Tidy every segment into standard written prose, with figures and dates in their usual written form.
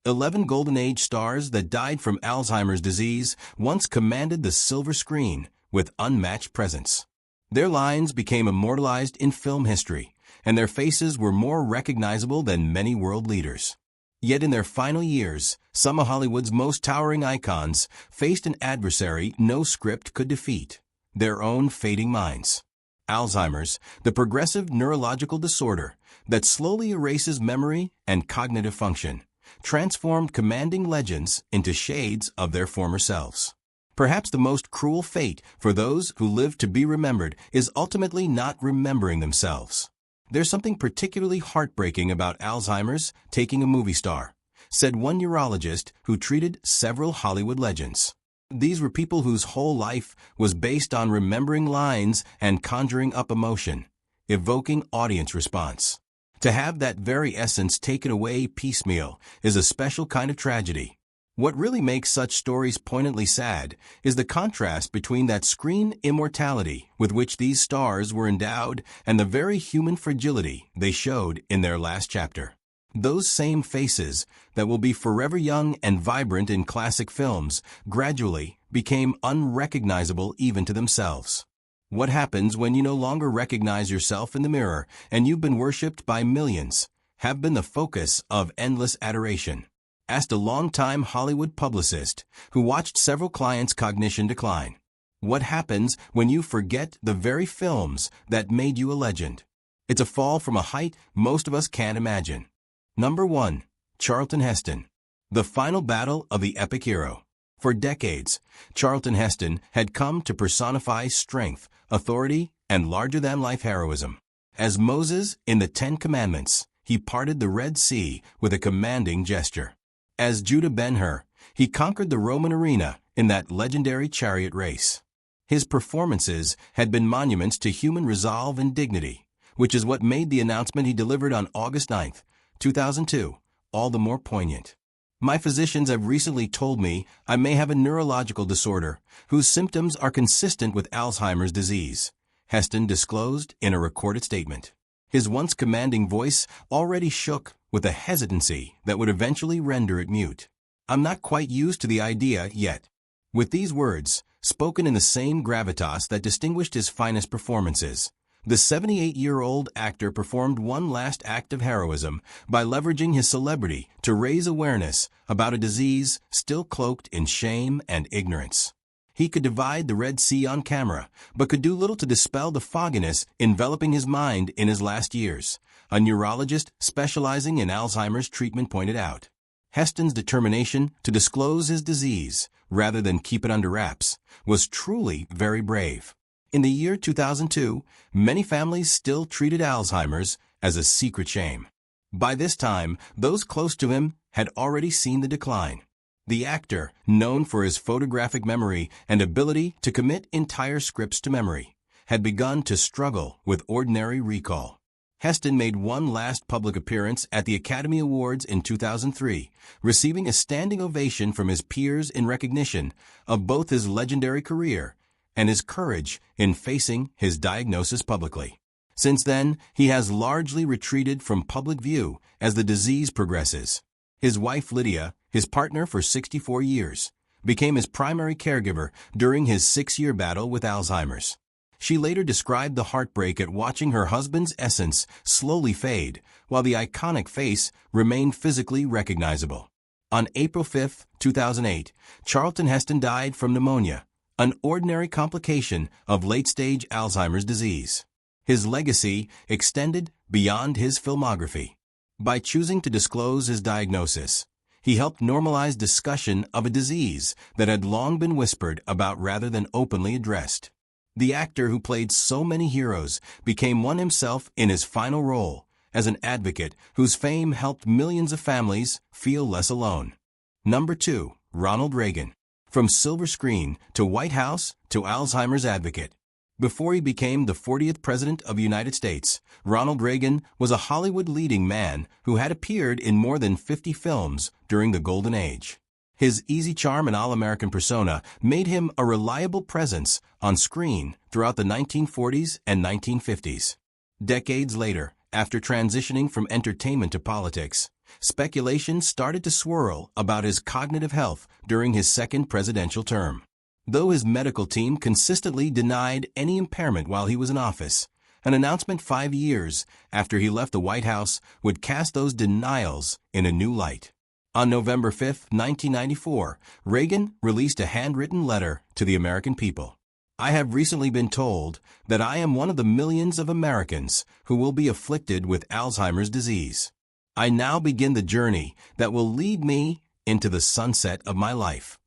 11 Golden Age stars that died from Alzheimer's disease once commanded the silver screen with unmatched presence. Their lines became immortalized in film history, and their faces were more recognizable than many world leaders. Yet in their final years, some of Hollywood's most towering icons faced an adversary no script could defeat: their own fading minds. Alzheimer's, the progressive neurological disorder that slowly erases memory and cognitive function, transformed commanding legends into shades of their former selves. Perhaps the most cruel fate for those who live to be remembered is ultimately not remembering themselves. There's something particularly heartbreaking about Alzheimer's taking a movie star, said one neurologist who treated several Hollywood legends. These were people whose whole life was based on remembering lines and conjuring up emotion, evoking audience response. To have that very essence taken away piecemeal is a special kind of tragedy. What really makes such stories poignantly sad is the contrast between that screen immortality with which these stars were endowed and the very human fragility they showed in their last chapter. Those same faces that will be forever young and vibrant in classic films gradually became unrecognizable even to themselves. What happens when you no longer recognize yourself in the mirror and you've been worshipped by millions, have been the focus of endless adoration? Asked a longtime Hollywood publicist who watched several clients' cognition decline. What happens when you forget the very films that made you a legend? It's a fall from a height most of us can't imagine. Number 1. Charlton Heston. The final battle of the epic hero. For decades, Charlton Heston had come to personify strength, authority, and larger-than-life heroism. As Moses in the Ten Commandments, he parted the Red Sea with a commanding gesture. As Judah Ben-Hur, he conquered the Roman arena in that legendary chariot race. His performances had been monuments to human resolve and dignity, which is what made the announcement he delivered on August 9, 2002, all the more poignant. My physicians have recently told me I may have a neurological disorder whose symptoms are consistent with Alzheimer's disease, Heston disclosed in a recorded statement. His once commanding voice already shook with a hesitancy that would eventually render it mute. I'm not quite used to the idea yet. With these words, spoken in the same gravitas that distinguished his finest performances, the 78-year-old actor performed one last act of heroism by leveraging his celebrity to raise awareness about a disease still cloaked in shame and ignorance. He could divide the Red Sea on camera, but could do little to dispel the fogginess enveloping his mind in his last years, a neurologist specializing in Alzheimer's treatment pointed out. Heston's determination to disclose his disease, rather than keep it under wraps, was truly very brave. In the year 2002, many families still treated Alzheimer's as a secret shame. By this time, those close to him had already seen the decline. The actor, known for his photographic memory and ability to commit entire scripts to memory, had begun to struggle with ordinary recall. Heston made one last public appearance at the Academy Awards in 2003, receiving a standing ovation from his peers in recognition of both his legendary career and his courage in facing his diagnosis publicly. Since then, he has largely retreated from public view as the disease progresses. His wife Lydia, his partner for 64 years, became his primary caregiver during his 6-year battle with Alzheimer's. She later described the heartbreak at watching her husband's essence slowly fade, while the iconic face remained physically recognizable. On April 5, 2008, Charlton Heston died from pneumonia, an ordinary complication of late-stage Alzheimer's disease. His legacy extended beyond his filmography. By choosing to disclose his diagnosis, he helped normalize discussion of a disease that had long been whispered about rather than openly addressed. The actor who played so many heroes became one himself in his final role as an advocate whose fame helped millions of families feel less alone. Number 2. Ronald Reagan. From silver screen to White House to Alzheimer's advocate. Before he became the 40th President of the United States, Ronald Reagan was a Hollywood leading man who had appeared in more than 50 films during the Golden Age. His easy charm and all-American persona made him a reliable presence on screen throughout the 1940s and 1950s. Decades later, after transitioning from entertainment to politics, speculation started to swirl about his cognitive health during his second presidential term. Though his medical team consistently denied any impairment while he was in office, an announcement 5 years after he left the White House would cast those denials in a new light. On November 5, 1994, Reagan released a handwritten letter to the American people. I have recently been told that I am one of the millions of Americans who will be afflicted with Alzheimer's disease. I now begin the journey that will lead me into the sunset of my life.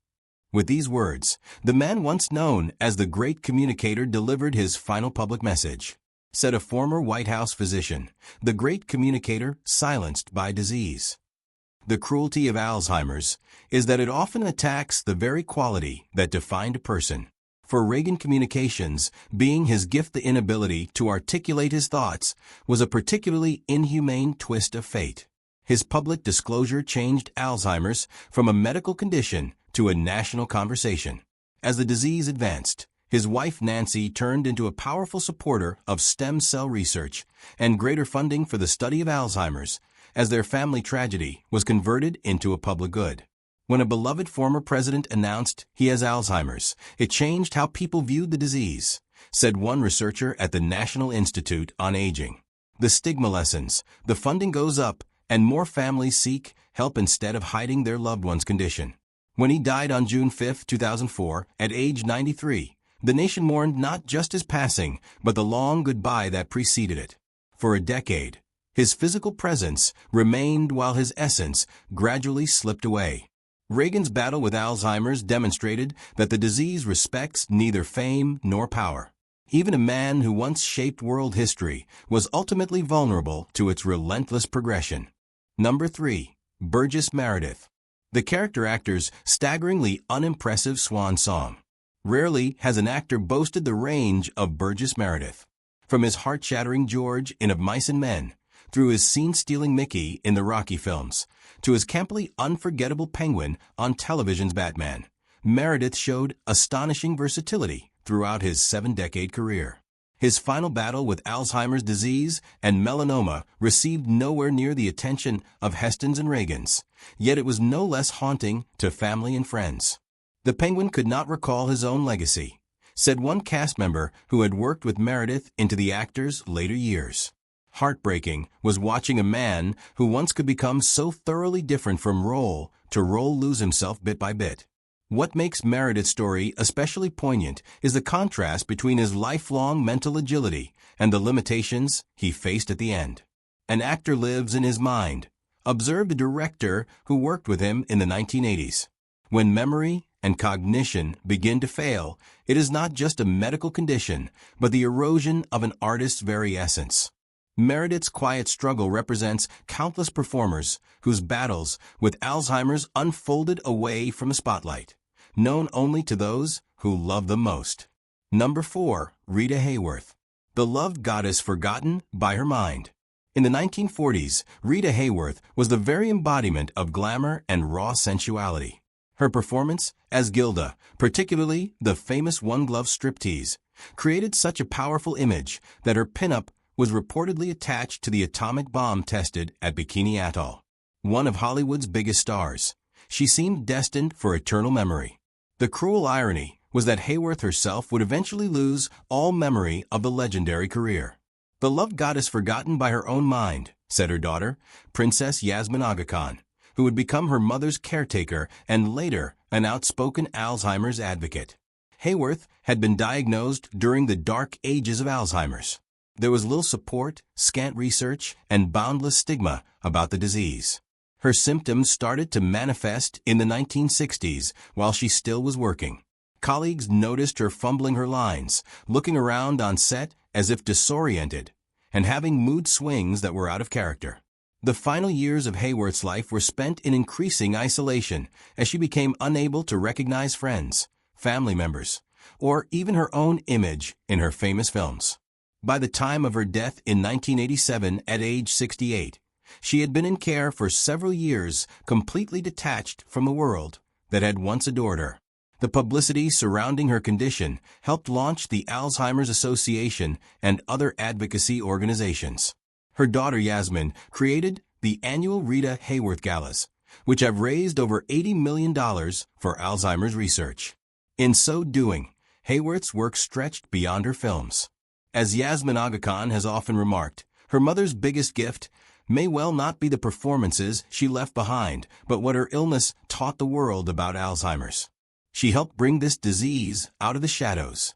With these words, the man once known as the great communicator delivered his final public message. Said a former White House physician, the great communicator silenced by disease. The cruelty of Alzheimer's is that it often attacks the very quality that defined a person. For Reagan, communications, being his gift the inability to articulate his thoughts, was a particularly inhumane twist of fate. His public disclosure changed Alzheimer's from a medical condition to a national conversation. As the disease advanced, his wife Nancy turned into a powerful supporter of stem cell research and greater funding for the study of Alzheimer's, as their family tragedy was converted into a public good. When a beloved former president announced he has Alzheimer's, it changed how people viewed the disease, said one researcher at the National Institute on Aging. The stigma lessens, the funding goes up, and more families seek help instead of hiding their loved one's condition. When he died on June 5, 2004, at age 93, the nation mourned not just his passing, but the long goodbye that preceded it. For a decade, his physical presence remained while his essence gradually slipped away. Reagan's battle with Alzheimer's demonstrated that the disease respects neither fame nor power. Even a man who once shaped world history was ultimately vulnerable to its relentless progression. Number 3. Burgess Meredith. The character actor's staggeringly unimpressive swan song. Rarely has an actor boasted the range of Burgess Meredith. From his heart-shattering George in Of Mice and Men, through his scene-stealing Mickey in the Rocky films, to his campily unforgettable Penguin on television's Batman, Meredith showed astonishing versatility throughout his 7-decade career. His final battle with Alzheimer's disease and melanoma received nowhere near the attention of Heston's and Reagan's, yet it was no less haunting to family and friends. The Penguin could not recall his own legacy, said one cast member who had worked with Meredith into the actor's later years. Heartbreaking was watching a man who once could become so thoroughly different from role to role lose himself bit by bit. What makes Meredith's story especially poignant is the contrast between his lifelong mental agility and the limitations he faced at the end. An actor lives in his mind, observed a director who worked with him in the 1980s. When memory and cognition begin to fail, it is not just a medical condition, but the erosion of an artist's very essence. Meredith's quiet struggle represents countless performers whose battles with Alzheimer's unfolded away from the spotlight, known only to those who love them most. Number 4. Rita Hayworth. The loved goddess forgotten by her mind. In the 1940s, Rita Hayworth was the very embodiment of glamour and raw sensuality. Her performance as Gilda, particularly the famous one-glove striptease, created such a powerful image that her pinup was reportedly attached to the atomic bomb tested at Bikini Atoll. One of Hollywood's biggest stars, she seemed destined for eternal memory. The cruel irony was that Hayworth herself would eventually lose all memory of the legendary career. The loved goddess forgotten by her own mind, said her daughter, Princess Yasmin Aga Khan, who would become her mother's caretaker and later an outspoken Alzheimer's advocate. Hayworth had been diagnosed during the dark ages of Alzheimer's. There was little support, scant research, and boundless stigma about the disease. Her symptoms started to manifest in the 1960s while she still was working. Colleagues noticed her fumbling her lines, looking around on set as if disoriented, and having mood swings that were out of character. The final years of Hayworth's life were spent in increasing isolation as she became unable to recognize friends, family members, or even her own image in her famous films. By the time of her death in 1987 at age 68, she had been in care for several years, completely detached from the world that had once adored her. The publicity surrounding her condition helped launch the Alzheimer's Association and other advocacy organizations. Her daughter Yasmin created the annual Rita Hayworth Galas, which have raised over $80 million for Alzheimer's research. In so doing, Hayworth's work stretched beyond her films. As Yasmin Aga Khan has often remarked, her mother's biggest gift may well not be the performances she left behind, but what her illness taught the world about Alzheimer's. She helped bring this disease out of the shadows.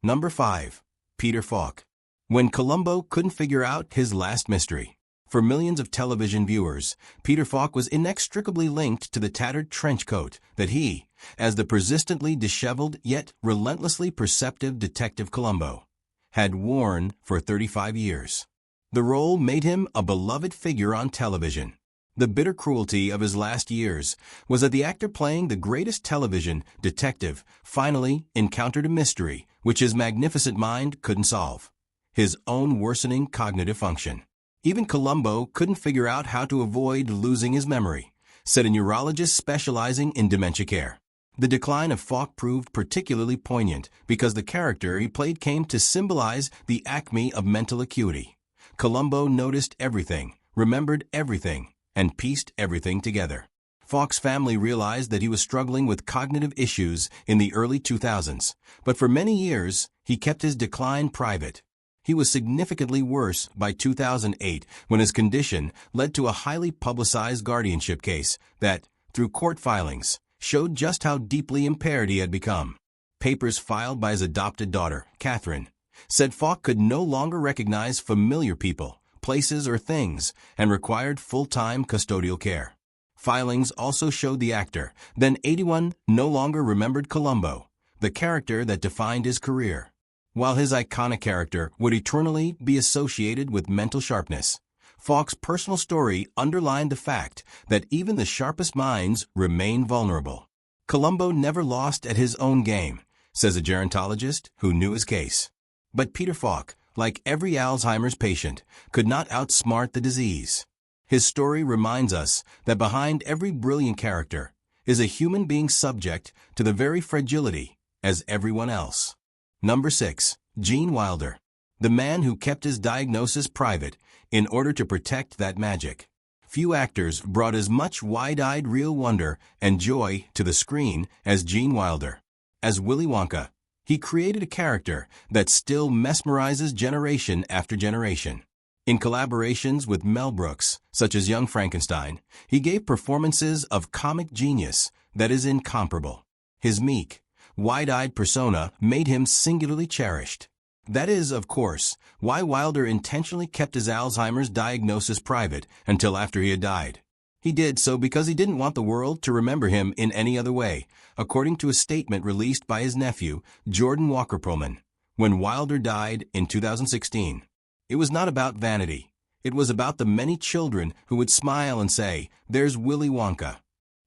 Number 5. Peter Falk. When Columbo couldn't figure out his last mystery. For millions of television viewers, Peter Falk was inextricably linked to the tattered trench coat that he, as the persistently disheveled yet relentlessly perceptive Detective Columbo, had worn for 35 years. The role made him a beloved figure on television. The bitter cruelty of his last years was that the actor playing the greatest television detective finally encountered a mystery which his magnificent mind couldn't solve: his own worsening cognitive function. Even Columbo couldn't figure out how to avoid losing his memory, said a neurologist specializing in dementia care. The decline of Falk proved particularly poignant because the character he played came to symbolize the acme of mental acuity. Columbo noticed everything, remembered everything, and pieced everything together. Falk's family realized that he was struggling with cognitive issues in the early 2000s, but for many years, he kept his decline private. He was significantly worse by 2008 when his condition led to a highly publicized guardianship case that, through court filings, showed just how deeply impaired he had become. Papers filed by his adopted daughter, Catherine, said Falk could no longer recognize familiar people, places, or things, and required full-time custodial care. Filings also showed the actor, then 81, no longer remembered Columbo, the character that defined his career. While his iconic character would eternally be associated with mental sharpness, Falk's personal story underlined the fact that even the sharpest minds remain vulnerable. Columbo never lost at his own game, says a gerontologist who knew his case. But Peter Falk, like every Alzheimer's patient, could not outsmart the disease. His story reminds us that behind every brilliant character is a human being subject to the very fragility as everyone else. Number 6. Gene Wilder. The man who kept his diagnosis private in order to protect that magic. Few actors brought as much wide-eyed real wonder and joy to the screen as Gene Wilder. As Willy Wonka, he created a character that still mesmerizes generation after generation. In collaborations with Mel Brooks, such as Young Frankenstein, he gave performances of comic genius that is incomparable. His meek, wide-eyed persona made him singularly cherished. That is, of course, why Wilder intentionally kept his Alzheimer's diagnosis private until after he had died. He did so because he didn't want the world to remember him in any other way, according to a statement released by his nephew, Jordan Walker Perlman, when Wilder died in 2016. It was not about vanity. It was about the many children who would smile and say, "There's Willy Wonka."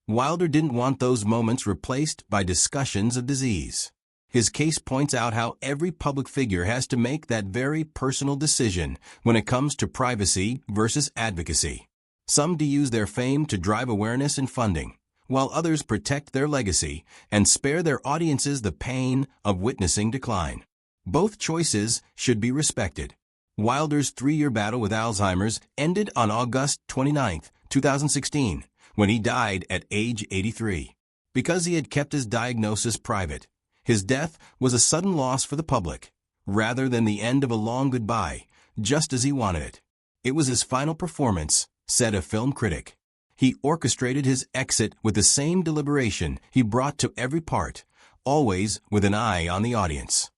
Wilder didn't want those moments replaced by discussions of disease. His case points out how every public figure has to make that very personal decision when it comes to privacy versus advocacy. Some use their fame to drive awareness and funding, while others protect their legacy and spare their audiences the pain of witnessing decline. Both choices should be respected. Wilder's 3-year battle with Alzheimer's ended on August 29, 2016, when he died at age 83. Because he had kept his diagnosis private, his death was a sudden loss for the public, rather than the end of a long goodbye, just as he wanted it. It was his final performance, said a film critic. He orchestrated his exit with the same deliberation he brought to every part, always with an eye on the audience.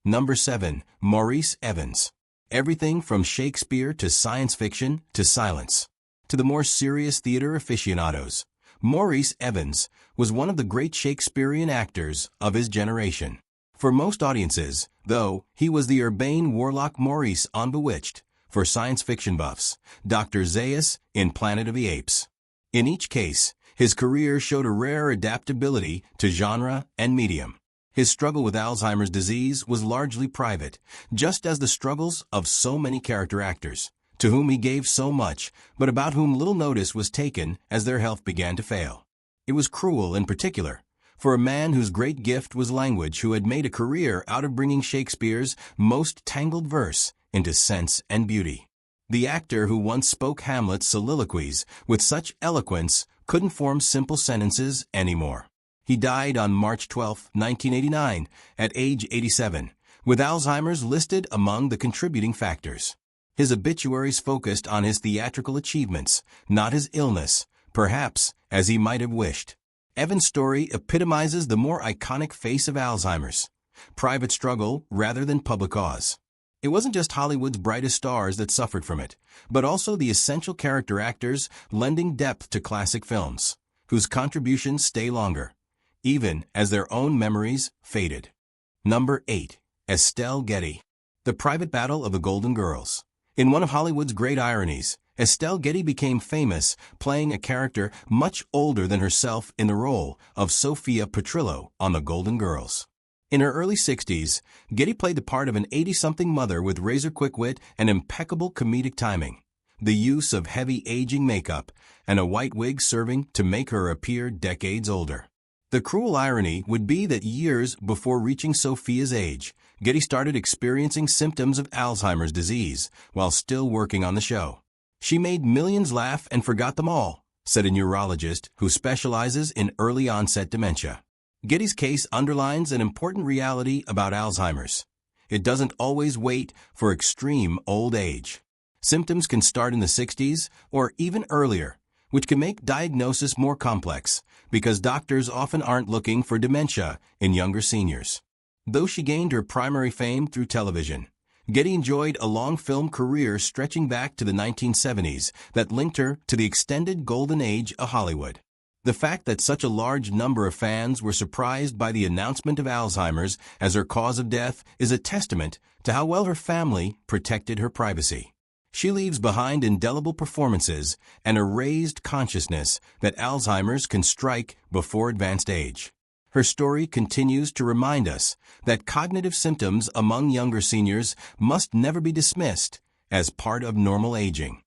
Number 7. Maurice Evans. Everything from Shakespeare to science fiction to silence. To the more serious theater aficionados, Maurice Evans was one of the great Shakespearean actors of his generation. For most audiences, though, he was the urbane warlock Maurice on Bewitched. For science fiction buffs, Dr. Zaius in Planet of the Apes. In each case, his career showed a rare adaptability to genre and medium. His struggle with Alzheimer's disease was largely private, just as the struggles of so many character actors, to whom he gave so much, but about whom little notice was taken as their health began to fail. It was cruel, in particular, for a man whose great gift was language, who had made a career out of bringing Shakespeare's most tangled verse into sense and beauty. The actor who once spoke Hamlet's soliloquies with such eloquence couldn't form simple sentences anymore. He died on March 12, 1989, at age 87, with Alzheimer's listed among the contributing factors. His obituaries focused on his theatrical achievements, not his illness, perhaps as he might have wished. Evan's story epitomizes the more iconic face of Alzheimer's: private struggle rather than public cause. It wasn't just Hollywood's brightest stars that suffered from it, but also the essential character actors lending depth to classic films, whose contributions stay longer, even as their own memories faded. Number 8. Estelle Getty. The Private Battle of the Golden Girls. In one of Hollywood's great ironies, Estelle Getty became famous playing a character much older than herself in the role of Sophia Petrillo on The Golden Girls. In her early 60s, Getty played the part of an 80-something mother with razor-quick wit and impeccable comedic timing, the use of heavy aging makeup, and a white wig serving to make her appear decades older. The cruel irony would be that years before reaching Sophia's age, Getty started experiencing symptoms of Alzheimer's disease while still working on the show. "She made millions laugh and forgot them all," said a neurologist who specializes in early-onset dementia. Getty's case underlines an important reality about Alzheimer's. It doesn't always wait for extreme old age. Symptoms can start in the 60s or even earlier, which can make diagnosis more complex because doctors often aren't looking for dementia in younger seniors. Though she gained her primary fame through television, Getty enjoyed a long film career stretching back to the 1970s that linked her to the extended golden age of Hollywood. The fact that such a large number of fans were surprised by the announcement of Alzheimer's as her cause of death is a testament to how well her family protected her privacy. She leaves behind indelible performances and a raised consciousness that Alzheimer's can strike before advanced age. Her story continues to remind us that cognitive symptoms among younger seniors must never be dismissed as part of normal aging.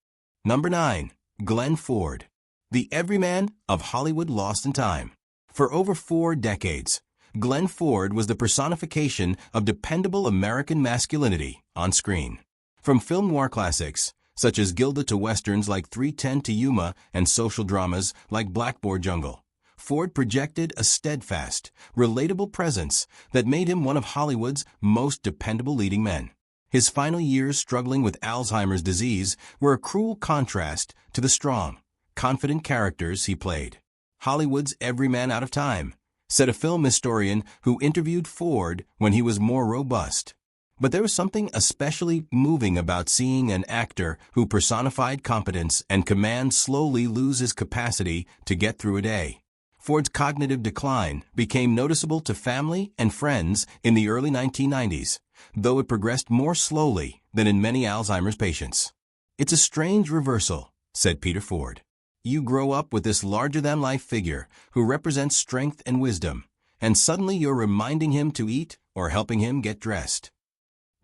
Number 9. Glenn Ford. The everyman of Hollywood lost in time. For over 4 decades, Glenn Ford was the personification of dependable American masculinity on screen. From film noir classics, such as Gilda, to westerns like 3:10 to Yuma and social dramas like Blackboard Jungle, Ford projected a steadfast, relatable presence that made him one of Hollywood's most dependable leading men. His final years struggling with Alzheimer's disease were a cruel contrast to the strong, confident characters he played. "Hollywood's every man out of time," said a film historian who interviewed Ford when he was more robust. But there was something especially moving about seeing an actor who personified competence and command slowly lose his capacity to get through a day. Ford's cognitive decline became noticeable to family and friends in the early 1990s, though it progressed more slowly than in many Alzheimer's patients. "It's a strange reversal," said Peter Ford. "You grow up with this larger-than-life figure who represents strength and wisdom, and suddenly you're reminding him to eat or helping him get dressed."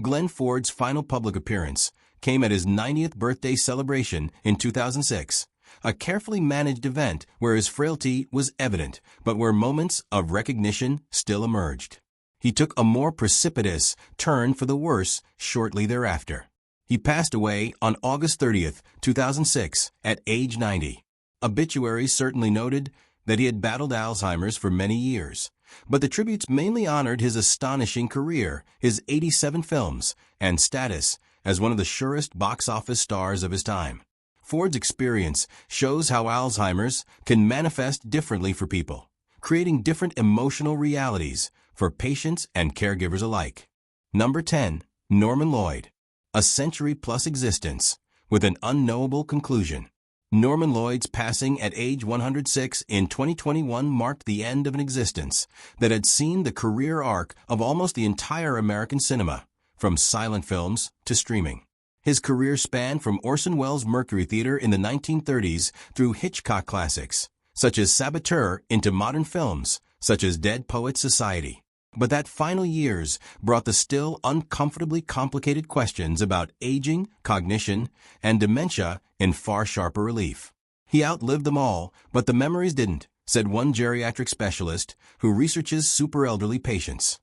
Glenn Ford's final public appearance came at his 90th birthday celebration in 2006, a carefully managed event where his frailty was evident, but where moments of recognition still emerged. He took a more precipitous turn for the worse shortly thereafter. He passed away on August 30th, 2006, at age 90. Obituaries certainly noted that he had battled Alzheimer's for many years, but the tributes mainly honored his astonishing career, his 87 films, and status as one of the surest box office stars of his time. Ford's experience shows how Alzheimer's can manifest differently for people, creating different emotional realities for patients and caregivers alike. Number 10. Norman Lloyd. A century-plus existence with an unknowable conclusion. Norman Lloyd's passing at age 106 in 2021 marked the end of an existence that had seen the career arc of almost the entire American cinema, from silent films to streaming. His career spanned from Orson Welles' Mercury Theater in the 1930s through Hitchcock classics, such as Saboteur, into modern films, such as Dead Poets Society. But that final years brought the still uncomfortably complicated questions about aging, cognition, and dementia in far sharper relief. He outlived them all, but the memories didn't, said one geriatric specialist who researches super-elderly patients.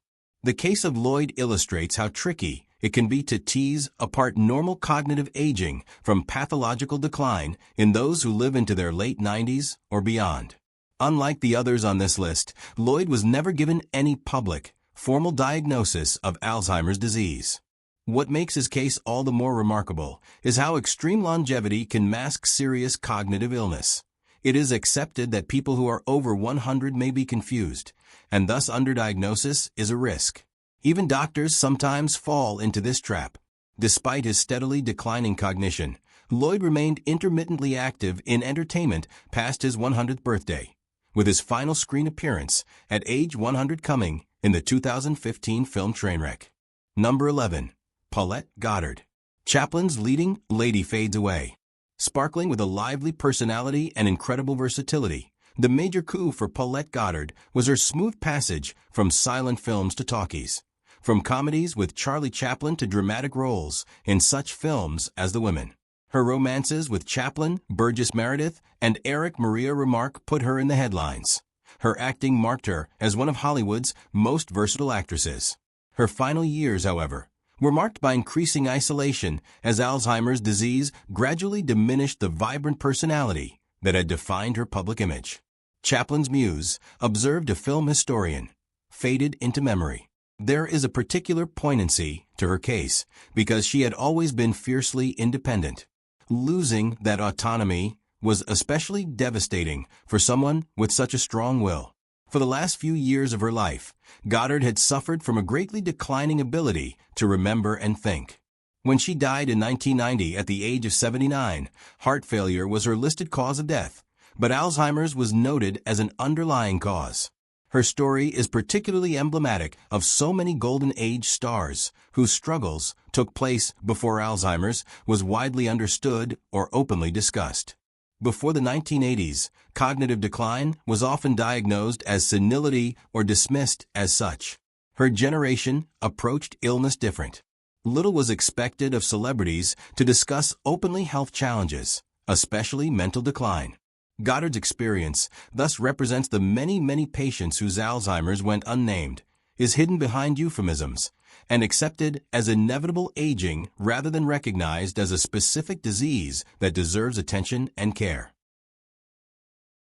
The case of Lloyd illustrates how tricky it can be to tease apart normal cognitive aging from pathological decline in those who live into their late 90s or beyond. Unlike the others on this list, Lloyd was never given any public, formal diagnosis of Alzheimer's disease. What makes his case all the more remarkable is how extreme longevity can mask serious cognitive illness. It is accepted that people who are over 100 may be confused, and thus underdiagnosis is a risk. Even doctors sometimes fall into this trap. Despite his steadily declining cognition, Lloyd remained intermittently active in entertainment past his 100th birthday, with his final screen appearance at age 100 coming in the 2015 film Trainwreck. Number 11. Paulette Goddard. Chaplin's leading lady fades away. Sparkling with a lively personality and incredible versatility, the major coup for Paulette Goddard was her smooth passage from silent films to talkies. From comedies with Charlie Chaplin to dramatic roles in such films as The Women. Her romances with Chaplin, Burgess Meredith, and Eric Maria Remarque put her in the headlines. Her acting marked her as one of Hollywood's most versatile actresses. Her final years, however, were marked by increasing isolation as Alzheimer's disease gradually diminished the vibrant personality that had defined her public image. Chaplin's muse, observed a film historian, faded into memory. There is a particular poignancy to her case because she had always been fiercely independent. Losing that autonomy was especially devastating for someone with such a strong will. For the last few years of her life, Goddard had suffered from a greatly declining ability to remember and think. When she died in 1990 at the age of 79, heart failure was her listed cause of death, but Alzheimer's was noted as an underlying cause. Her story is particularly emblematic of so many Golden Age stars whose struggles took place before Alzheimer's was widely understood or openly discussed. Before the 1980s, cognitive decline was often diagnosed as senility or dismissed as such. Her generation approached illness different. Little was expected of celebrities to discuss openly health challenges, especially mental decline. Goddard's experience thus represents the many patients whose Alzheimer's went unnamed, is hidden behind euphemisms, and accepted as inevitable aging rather than recognized as a specific disease that deserves attention and care.